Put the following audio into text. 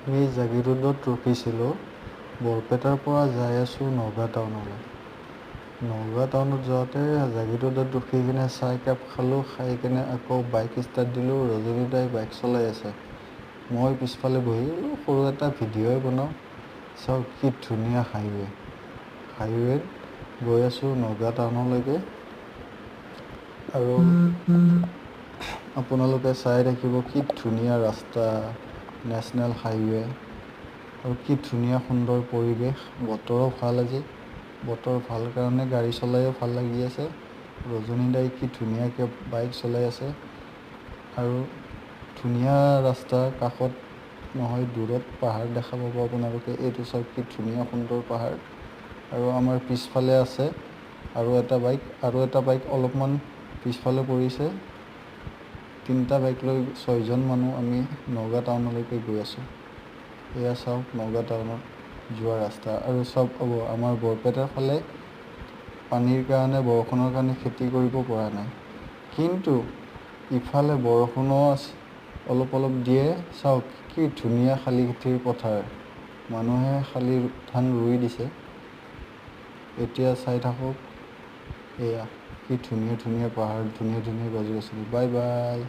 আমি জাগিৰোডত ৰখিছিলোঁ। বৰপেটাৰ পৰা যাই আছোঁ নগাঁও টাউনলৈ। নগাঁও টাউনত যাওঁতে জাগিৰোডত ৰখি কিনে চাহ একাপ খালোঁ। খাই কিনে আকৌ বাইক ষ্টাৰ্ট দিলোঁ। ৰজনীদাই বাইক চলাই আছে, মই পিছফালে বহি সৰু এটা ভিডিঅ'ই বনাওঁ। চাওক কি ধুনীয়া হাইৱেত গৈ আছোঁ নগাঁও টাউনলৈকে। আৰু আপোনালোকে চাই থাকিব কি ধুনীয়া ৰাস্তা, নেশ্যনেল হাইৱে। আৰু কি ধুনীয়া সুন্দৰ পৰিৱেশ। বতৰো ভাল আজি, বতৰ ভাল কাৰণে গাড়ী চলাইও ভাল লাগি আছে। ৰজনীদাই কি ধুনীয়াকৈ বাইক চলাই আছে। আৰু ধুনীয়া ৰাস্তা, কাষত নহয় দূৰত পাহাৰ দেখা পাব আপোনালোকে। এইটো চাওক কি ধুনীয়া সুন্দৰ পাহাৰ। আৰু আমাৰ পিছফালে আছে আৰু এটা বাইক অলপমান পিছফালে পৰিছে। 3টা বাইক লৈ 6জন মানুহ আমি নগাঁও টাউনলৈকে গৈ আছোঁ। এয়া চাওক নগাঁও টাউনত যোৱা ৰাস্তা। আৰু চাওক আমাৰ বৰপেটাৰ ফালে পানীৰ কাৰণে, বৰষুণৰ কাৰণে খেতি কৰিব পৰা নাই। কিন্তু ইফালে বৰষুণো অলপ অলপ দিয়ে। চাওক কি ধুনীয়া শালি খেতিৰ পথাৰ, মানুহে শালি ধান ৰুই দিছে। এতিয়া চাই থাকক, এয়া কি ধুনীয়া ধুনীয়া পাহাৰ, ধুনীয়া ধুনীয়া গছ-গছনি। Bye bye.